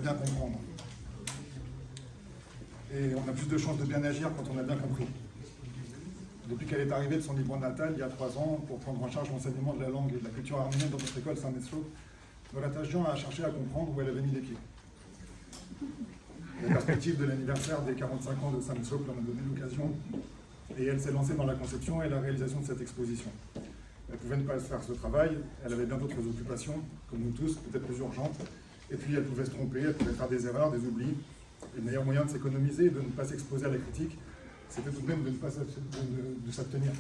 Bien comprendre. Et on a plus de chances de bien agir quand on a bien compris. Depuis qu'elle est arrivée de son Liban natal, il y a 3 ans, pour prendre en charge l'enseignement de la langue et de la culture arménienne dans notre école Saint-Meslo, Nora Tachjian a cherché à comprendre où elle avait mis les pieds. La perspective de l'anniversaire des 45 ans de Saint-Meslo en a donné l'occasion, et elle s'est lancée dans la conception et la réalisation de cette exposition. Elle pouvait ne pas faire ce travail, elle avait bien d'autres occupations, comme nous tous, peut-être plus urgentes, et puis elle pouvait se tromper, elle pouvait faire des erreurs, des oublis. Et le meilleur moyen de s'économiser et de ne pas s'exposer à la critique, c'était tout de même de ne pas s'abstenir.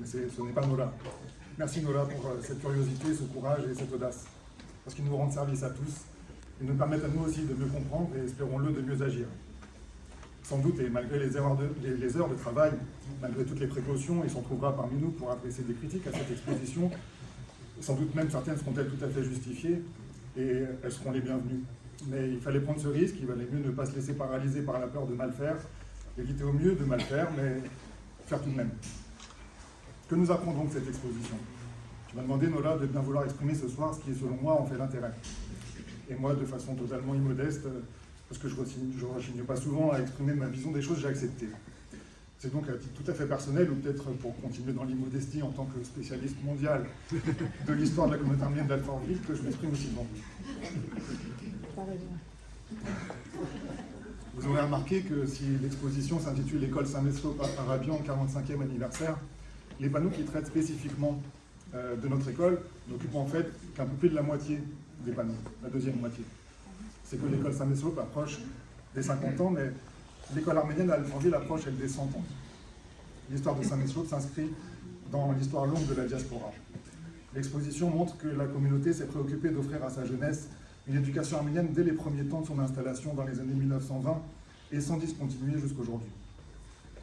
Mais ce n'est pas Nora. Merci Nora pour cette curiosité, ce courage et cette audace. Parce qu'ils nous rendent service à tous. Ils nous permettent à nous aussi de mieux comprendre et, espérons-le, de mieux agir. Sans doute, et malgré les heures de travail, malgré toutes les précautions, il s'en trouvera parmi nous pour adresser des critiques à cette exposition. Sans doute même certaines seront-elles tout à fait justifiées et elles seront les bienvenues. Mais il fallait prendre ce risque, il valait mieux ne pas se laisser paralyser par la peur de mal faire, éviter au mieux de mal faire, mais faire tout de même. Que nous apprendrons de cette exposition? Tu m'as demandé, Nola, de bien vouloir exprimer ce soir ce qui, selon moi, en fait l'intérêt. Et moi, de façon totalement immodeste, parce que je ne rechigne pas souvent à exprimer ma vision des choses, j'ai accepté. C'est donc à titre tout à fait personnel, ou peut-être pour continuer dans l'immodestie en tant que spécialiste mondial de l'histoire de la communauté arménienne d'Alfortville, que je m'exprime aussi devant vous. Vous aurez remarqué que si l'exposition s'intitule L'école Saint-Meslo Arabian 45e anniversaire, les panneaux qui traitent spécifiquement de notre école n'occupent en fait qu'un peu plus de la moitié des panneaux, la deuxième moitié. C'est que l'école Saint-Meslo approche des 50 ans, mais l'école arménienne d'Alfortville approche, elle, des 100 ans. L'histoire de Saint-Meslo s'inscrit dans l'histoire longue de la diaspora. L'exposition montre que la communauté s'est préoccupée d'offrir à sa jeunesse une éducation arménienne dès les premiers temps de son installation dans les années 1920 et sans discontinuer jusqu'aujourd'hui.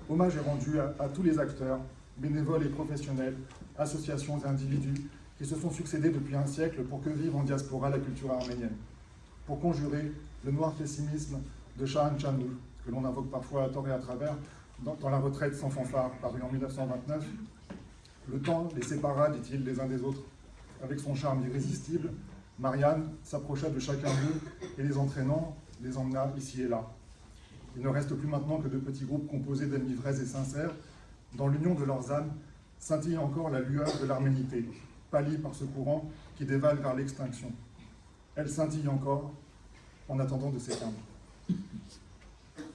Hommage est rendu à tous les acteurs, bénévoles et professionnels, associations et individus qui se sont succédés depuis un siècle pour que vive en diaspora la culture arménienne, pour conjurer le noir pessimisme de Shahan Chanour, que l'on invoque parfois à tort et à travers, dans La retraite sans fanfare, paru en 1929. Le temps les sépara, dit-il, les uns des autres. Avec son charme irrésistible, Marianne s'approcha de chacun d'eux et les entraînant, les emmena ici et là. Il ne reste plus maintenant que de petits groupes composés d'amis vrais et sincères. Dans l'union de leurs âmes scintille encore la lueur de l'arménité, pâlie par ce courant qui dévale vers l'extinction. Elle scintille encore en attendant de s'éteindre.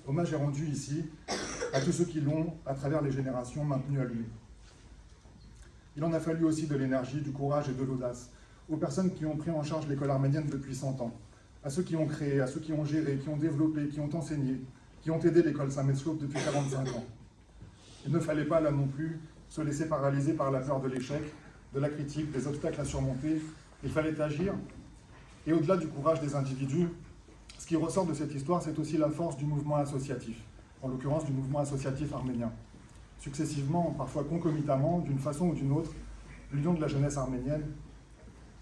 Hommage est rendu ici à tous ceux qui l'ont, à travers les générations, maintenu allumé. Il en a fallu aussi de l'énergie, du courage et de l'audace, aux personnes qui ont pris en charge l'école arménienne depuis 100 ans, à ceux qui ont créé, à ceux qui ont géré, qui ont développé, qui ont enseigné, qui ont aidé l'école Saint-Meslo depuis 45 ans. Il ne fallait pas, là non plus, se laisser paralyser par la peur de l'échec, de la critique, des obstacles à surmonter. Il fallait agir. Et au-delà du courage des individus, ce qui ressort de cette histoire, c'est aussi la force du mouvement associatif, en l'occurrence du mouvement associatif arménien. Successivement, parfois concomitamment, d'une façon ou d'une autre, l'Union de la jeunesse arménienne,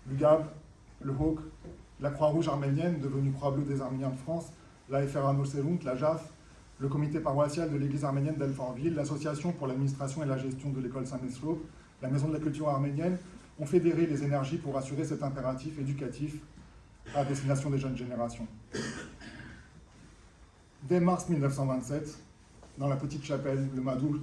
l'UGAB, le HOC, la Croix-Rouge arménienne, devenue Croix-Bleue des Arméniens de France, la FRA Noserunt, la JAF, le comité paroissial de l'église arménienne d'Alfortville, l'association pour l'administration et la gestion de l'école Saint-Meslo, la maison de la culture arménienne, ont fédéré les énergies pour assurer cet impératif éducatif à destination des jeunes générations. Dès mars 1927, dans la petite chapelle, le Madoul,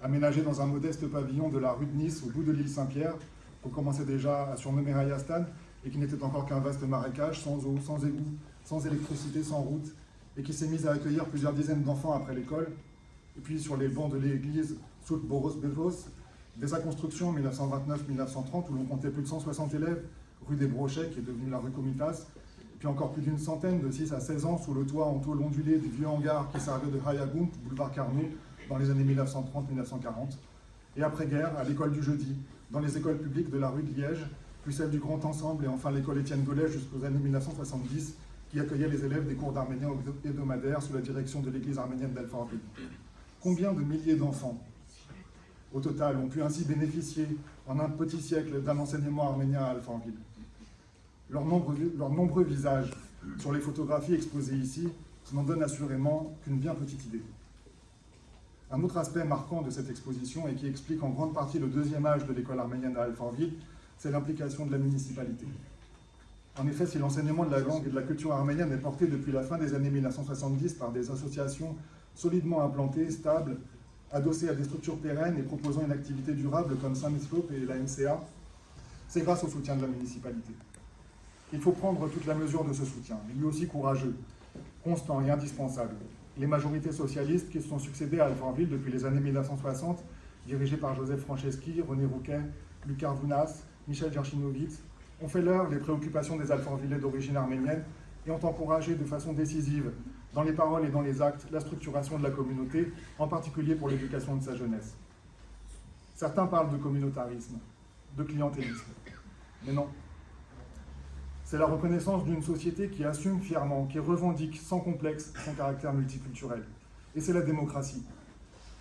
aménagée dans un modeste pavillon de la rue de Nice, au bout de l'île Saint-Pierre, qu'on commençait déjà à surnommer Rayastan, et qui n'était encore qu'un vaste marécage, sans eau, sans égout, sans électricité, sans route, et qui s'est mise à accueillir plusieurs dizaines d'enfants après l'école. Et puis sur les bancs de l'église Sout Boros Bevos, dès sa construction en 1929-1930, où l'on comptait plus de 160 élèves, rue des Brochets, qui est devenue la rue Comitas, puis encore plus d'une centaine de 6 à 16 ans sous le toit en tôle ondulée du vieux hangar qui servait de Hayagoum, boulevard Carnot, dans les années 1930-1940. Et après-guerre, à l'école du jeudi, dans les écoles publiques de la rue de Liège, puis celle du Grand Ensemble et enfin l'école Étienne Gollet jusqu'aux années 1970, qui accueillait les élèves des cours d'arménien hebdomadaires sous la direction de l'église arménienne d'Alfortville. Combien de milliers d'enfants, au total, ont pu ainsi bénéficier en un petit siècle d'un enseignement arménien à Alfortville? Leurs nombreux visages sur les photographies exposées ici n'en donnent assurément qu'une bien petite idée. Un autre aspect marquant de cette exposition et qui explique en grande partie le deuxième âge de l'école arménienne à Alfortville, c'est l'implication de la municipalité. En effet, si l'enseignement de la langue et de la culture arménienne est porté depuis la fin des années 1970 par des associations solidement implantées, stables, adossées à des structures pérennes et proposant une activité durable comme Saint-Mescope et la MCA, c'est grâce au soutien de la municipalité. Il faut prendre toute la mesure de ce soutien, lui aussi courageux, constant et indispensable. Les majorités socialistes qui se sont succédées à Alfortville depuis les années 1960, dirigées par Joseph Franceschi, René Rouquet, Luc Vounas, Michel Gerchinovitz, ont fait leur les préoccupations des Alfortvillais d'origine arménienne et ont encouragé de façon décisive, dans les paroles et dans les actes, la structuration de la communauté, en particulier pour l'éducation de sa jeunesse. Certains parlent de communautarisme, de clientélisme, mais non. C'est la reconnaissance d'une société qui assume fièrement, qui revendique sans complexe son caractère multiculturel. Et c'est la démocratie,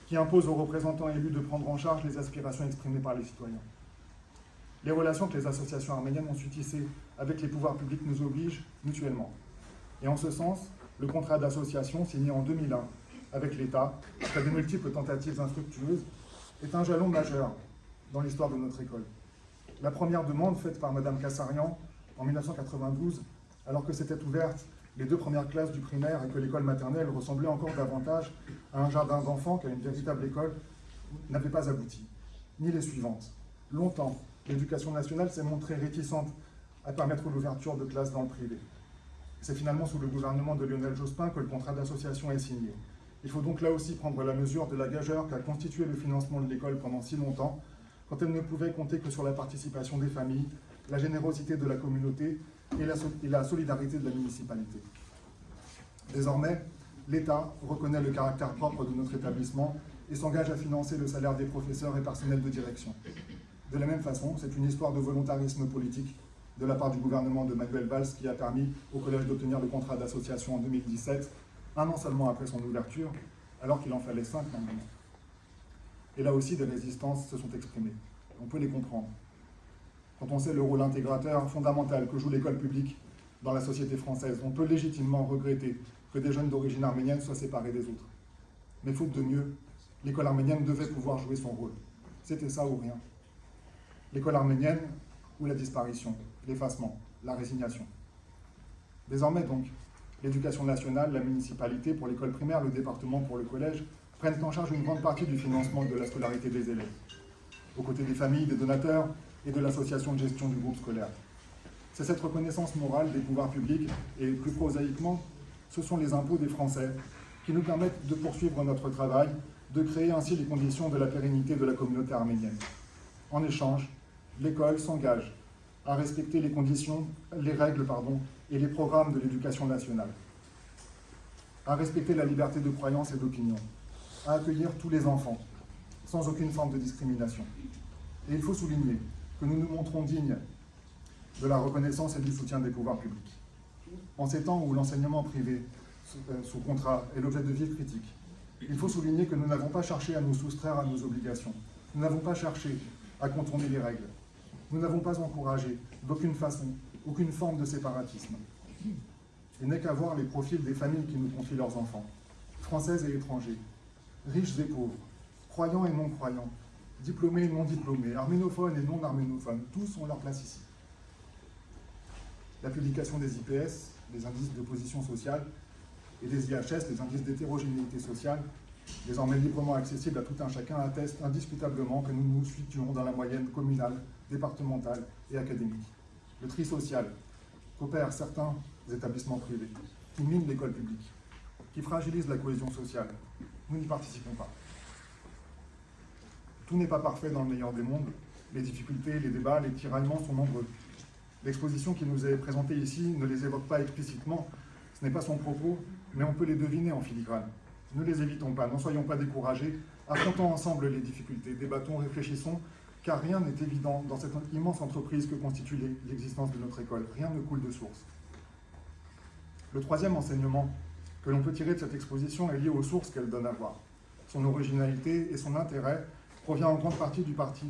qui impose aux représentants élus de prendre en charge les aspirations exprimées par les citoyens. Les relations que les associations arméniennes ont su tisser avec les pouvoirs publics nous obligent mutuellement. Et en ce sens, le contrat d'association signé en 2001 avec l'État, après de multiples tentatives infructueuses, est un jalon majeur dans l'histoire de notre école. La première demande faite par Mme Kassarian en 1992, alors que s'étaient ouvertes les 2 premières classes du primaire et que l'école maternelle ressemblait encore davantage à un jardin d'enfants qu'à une véritable école, n'avait pas abouti, ni les suivantes. Longtemps, l'éducation nationale s'est montrée réticente à permettre l'ouverture de classes dans le privé. C'est finalement sous le gouvernement de Lionel Jospin que le contrat d'association est signé. Il faut donc là aussi prendre la mesure de la gageure qu'a constitué le financement de l'école pendant si longtemps, quand elle ne pouvait compter que sur la participation des familles, la générosité de la communauté et la solidarité de la municipalité. Désormais, l'État reconnaît le caractère propre de notre établissement et s'engage à financer le salaire des professeurs et personnels de direction. De la même façon, c'est une histoire de volontarisme politique de la part du gouvernement de Manuel Valls qui a permis au collège d'obtenir le contrat d'association en 2017, un an seulement après son ouverture, alors qu'il en fallait 5 normalement. Et là aussi, des résistances se sont exprimées. On peut les comprendre. Quand on sait le rôle intégrateur fondamental que joue l'école publique dans la société française, on peut légitimement regretter que des jeunes d'origine arménienne soient séparés des autres. Mais faute de mieux, l'école arménienne devait pouvoir jouer son rôle. C'était ça ou rien. L'école arménienne ou la disparition, l'effacement, la résignation. Désormais donc, l'éducation nationale, la municipalité pour l'école primaire, le département pour le collège, prennent en charge une grande partie du financement de la scolarité des élèves, aux côtés des familles, des donateurs et de l'association de gestion du groupe scolaire. C'est cette reconnaissance morale des pouvoirs publics, et plus prosaïquement, ce sont les impôts des Français qui nous permettent de poursuivre notre travail, de créer ainsi les conditions de la pérennité de la communauté arménienne. En échange, l'école s'engage à respecter les conditions, les règles, et les programmes de l'éducation nationale, à respecter la liberté de croyance et d'opinion, à accueillir tous les enfants, sans aucune forme de discrimination. Et il faut souligner que nous nous montrons dignes de la reconnaissance et du soutien des pouvoirs publics. En ces temps où l'enseignement privé sous contrat est l'objet de vives critiques, il faut souligner que nous n'avons pas cherché à nous soustraire à nos obligations. Nous n'avons pas cherché à contourner les règles. Nous n'avons pas encouragé, d'aucune façon, aucune forme de séparatisme. Il n'est qu'à voir les profils des familles qui nous confient leurs enfants, françaises et étrangers, riches et pauvres, croyants et non-croyants, diplômés et non-diplômés, arménophones et non-arménophones, tous ont leur place ici. La publication des IPS, des indices de position sociale, et des IHS, les indices d'hétérogénéité sociale, désormais librement accessibles à tout un chacun, attestent indiscutablement que nous nous situons dans la moyenne communale, départementale et académique. Le tri social qu'opèrent certains établissements privés, qui minent l'école publique, qui fragilisent la cohésion sociale, nous n'y participons pas. Tout n'est pas parfait dans le meilleur des mondes. Les difficultés, les débats, les tiraillements sont nombreux. L'exposition qui nous est présentée ici ne les évoque pas explicitement, ce n'est pas son propos, mais on peut les deviner en filigrane. Ne les évitons pas, n'en soyons pas découragés, affrontons ensemble les difficultés, débattons, réfléchissons, car rien n'est évident dans cette immense entreprise que constitue l'existence de notre école. Rien ne coule de source. Le troisième enseignement que l'on peut tirer de cette exposition est lié aux sources qu'elle donne à voir. Son originalité et son intérêt provient en grande partie du parti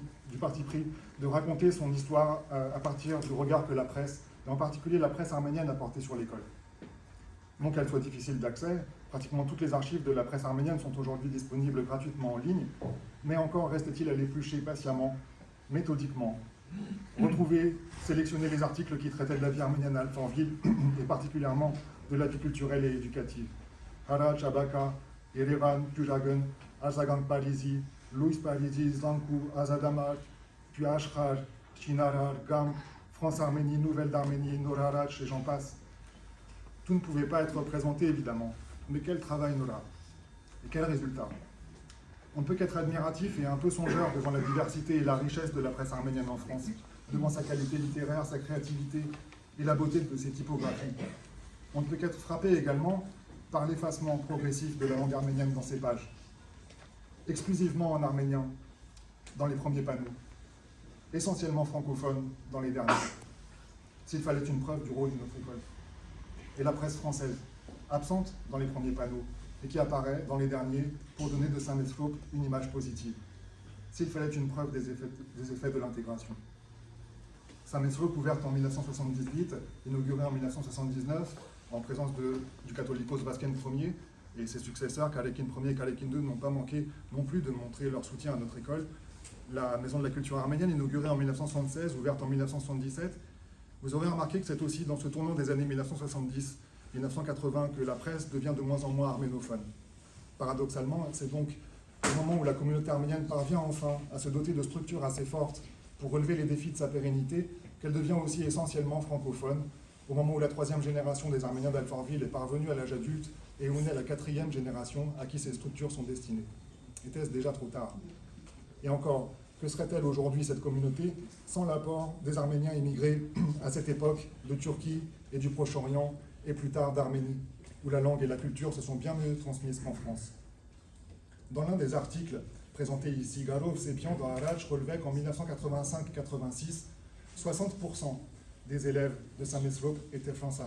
pris de raconter son histoire à partir du regard que la presse, et en particulier la presse arménienne, a porté sur l'école. Non qu'elle soit difficile d'accès, pratiquement toutes les archives de la presse arménienne sont aujourd'hui disponibles gratuitement en ligne, mais encore reste-t-il à l'éplucher patiemment, méthodiquement, Retrouver, sélectionner les articles qui traitaient de la vie arménienne à Alfortville, et particulièrement de la vie culturelle et éducative. Harach, Abaka, Yerevan, Turagan, Azagan Parisi, Louis Parisi, Zankou, Azadamar, puis Ashrar, Chinarar, Gam, France-Arménie, Nouvelle d'Arménie, Norarach, et j'en passe. Tout ne pouvait pas être représenté, évidemment. Mais quel travail, Nora! Et quel résultat! On ne peut qu'être admiratif et un peu songeur devant la diversité et la richesse de la presse arménienne en France, devant sa qualité littéraire, sa créativité et la beauté de ses typographies. On ne peut qu'être frappé également par l'effacement progressif de la langue arménienne dans ses pages, exclusivement en arménien dans les premiers panneaux, essentiellement francophone dans les derniers, s'il fallait une preuve du rôle de notre école. Et la presse française, absente dans les premiers panneaux, et qui apparaît dans les derniers pour donner de Saint-Mesclope une image positive, s'il fallait une preuve des effets de l'intégration. Saint-Mesclope, ouverte en 1978, inaugurée en 1979, en présence du catholicos Vasquen Ier et ses successeurs, Kalekin Ier et Kalekin II, n'ont pas manqué non plus de montrer leur soutien à notre école. La Maison de la Culture arménienne, inaugurée en 1976, ouverte en 1977, vous aurez remarqué que c'est aussi dans ce tournant des années 1970-1980 que la presse devient de moins en moins arménophone. Paradoxalement, c'est donc au moment où la communauté arménienne parvient enfin à se doter de structures assez fortes pour relever les défis de sa pérennité, qu'elle devient aussi essentiellement francophone, au moment où la 3e génération des Arméniens d'Alfortville est parvenue à l'âge adulte et où naît la 4e génération à qui ces structures sont destinées. Était-ce déjà trop tard? Et encore, que serait-elle aujourd'hui, cette communauté, sans l'apport des Arméniens immigrés à cette époque de Turquie et du Proche-Orient, et plus tard d'Arménie, où la langue et la culture se sont bien mieux transmises qu'en France? Dans l'un des articles présentés ici, Garov Sepian dans Harach relevait qu'en 1985-86, 60% des élèves de Saint-Mesclope étaient Français,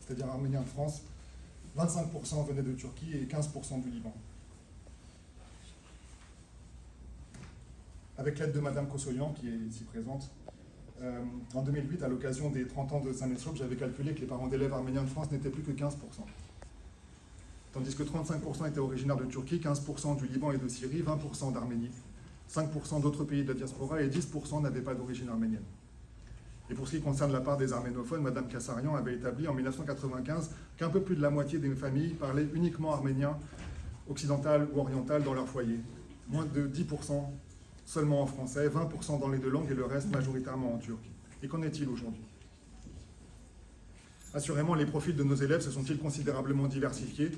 c'est-à-dire arméniens de France, 25% venaient de Turquie et 15% du Liban. Avec l'aide de Madame Kossoyan, qui est ici présente, en 2008, à l'occasion des 30 ans de Saint-Mesclope, j'avais calculé que les parents d'élèves arméniens de France n'étaient plus que 15%. Tandis que 35% étaient originaires de Turquie, 15% du Liban et de Syrie, 20% d'Arménie, 5% d'autres pays de la diaspora et 10% n'avaient pas d'origine arménienne. Et pour ce qui concerne la part des arménophones, Madame Kassarian avait établi en 1995 qu'un peu plus de la moitié des familles parlaient uniquement arménien, occidental ou oriental dans leur foyer. Moins de 10% seulement en français, 20% dans les deux langues et le reste majoritairement en turc. Et qu'en est-il aujourd'hui? Assurément, les profils de nos élèves se sont-ils considérablement diversifiés?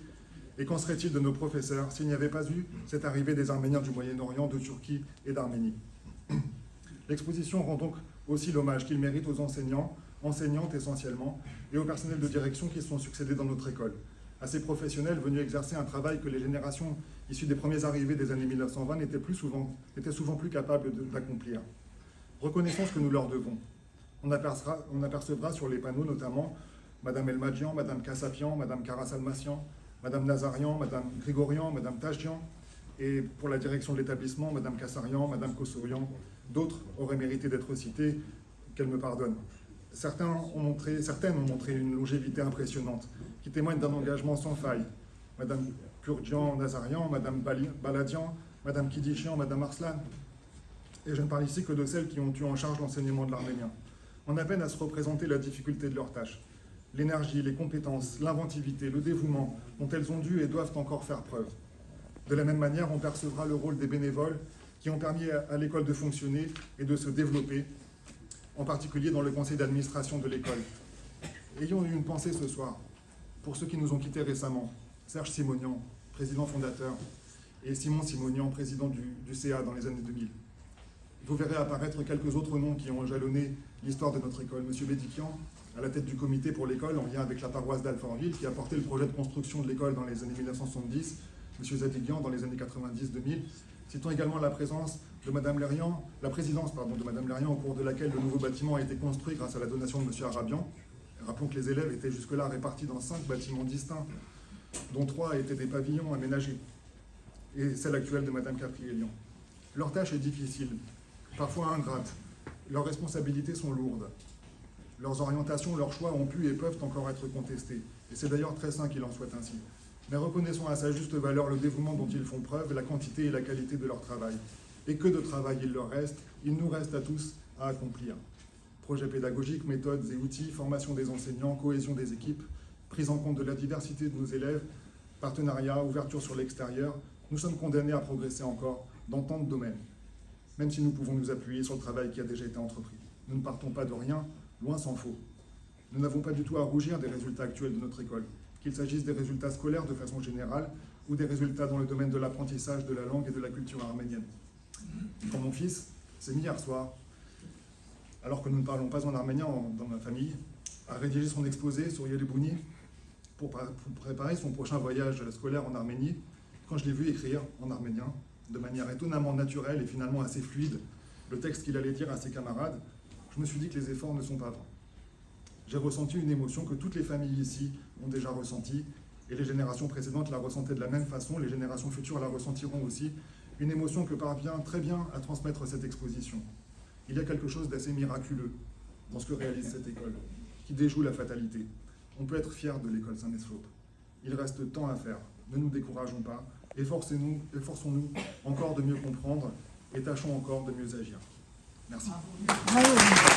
Et qu'en serait-il de nos professeurs s'il n'y avait pas eu cette arrivée des Arméniens du Moyen-Orient, de Turquie et d'Arménie? L'exposition rend donc aussi l'hommage qu'il mérite aux enseignants, enseignantes essentiellement, et au personnel de direction qui se sont succédés dans notre école, à ces professionnels venus exercer un travail que les générations issues des premiers arrivés des années 1920 étaient souvent plus capables d'accomplir. Reconnaissons ce que nous leur devons. On apercevra sur les panneaux notamment Madame Elmadjian, Madame Kassapian, Madame Karasalmassian, Madame Nazarian, Madame Grigorian, Madame Tajdian, et pour la direction de l'établissement, Madame Kassarian, Madame Kossoyan. D'autres auraient mérité d'être citées, qu'elles me pardonnent. Certaines ont montré une longévité impressionnante, qui témoigne d'un engagement sans faille. Madame Kurdjian Nazarian, Madame Baladian, Madame Kidishian, Madame Arslan. Et je ne parle ici que de celles qui ont eu en charge l'enseignement de l'arménien. On a peine à se représenter la difficulté de leur tâche. L'énergie, les compétences, l'inventivité, le dévouement dont elles ont dû et doivent encore faire preuve. De la même manière, on percevra le rôle des bénévoles qui ont permis à l'école de fonctionner et de se développer, en particulier dans le conseil d'administration de l'école. Ayons eu une pensée ce soir pour ceux qui nous ont quittés récemment. Serge Simonian, président fondateur, et Simon Simonian, président du CA dans les années 2000. Vous verrez apparaître quelques autres noms qui ont jalonné l'histoire de notre école. Monsieur Bédikian, à la tête du comité pour l'école, en lien avec la paroisse d'Alfortville, qui a porté le projet de construction de l'école dans les années 1970, Monsieur Zadigian dans les années 90-2000. Citons également la présence de Madame Lérian, la présidence de Madame Lérian, au cours de laquelle le nouveau bâtiment a été construit grâce à la donation de Monsieur Arabian. Rappelons que les élèves étaient jusque-là répartis dans 5 bâtiments distincts, dont 3 étaient des pavillons aménagés, et celle actuelle de Madame Caprielian. Leur tâche est difficile, parfois ingrate. Leurs responsabilités sont lourdes. Leurs orientations, leurs choix ont pu et peuvent encore être contestés. Et c'est d'ailleurs très sain qu'il en soit ainsi. Mais reconnaissons à sa juste valeur le dévouement dont ils font preuve, la quantité et la qualité de leur travail. Et que de travail il leur reste, il nous reste à tous à accomplir. Projets pédagogiques, méthodes et outils, formation des enseignants, cohésion des équipes, prise en compte de la diversité de nos élèves, partenariat, ouverture sur l'extérieur, nous sommes condamnés à progresser encore dans tant de domaines, même si nous pouvons nous appuyer sur le travail qui a déjà été entrepris. Nous ne partons pas de rien, loin s'en faut. Nous n'avons pas du tout à rougir des résultats actuels de notre école, qu'il s'agisse des résultats scolaires de façon générale ou des résultats dans le domaine de l'apprentissage de la langue et de la culture arménienne. Quand mon fils s'est mis hier soir, alors que nous ne parlons pas en arménien dans ma famille, à rédiger son exposé sur Yerevouni pour préparer son prochain voyage scolaire en Arménie, quand je l'ai vu écrire en arménien, de manière étonnamment naturelle et finalement assez fluide, le texte qu'il allait dire à ses camarades, je me suis dit que les efforts ne sont pas vains. J'ai ressenti une émotion que toutes les familles ici ont déjà ressentie, et les générations précédentes la ressentaient de la même façon, les générations futures la ressentiront aussi, une émotion que parvient très bien à transmettre cette exposition. Il y a quelque chose d'assez miraculeux dans ce que réalise cette école, qui déjoue la fatalité. On peut être fier de l'école Saint-Meslope. Il reste tant à faire, ne nous décourageons pas, efforçons-nous encore de mieux comprendre et tâchons encore de mieux agir. Merci. Bravo.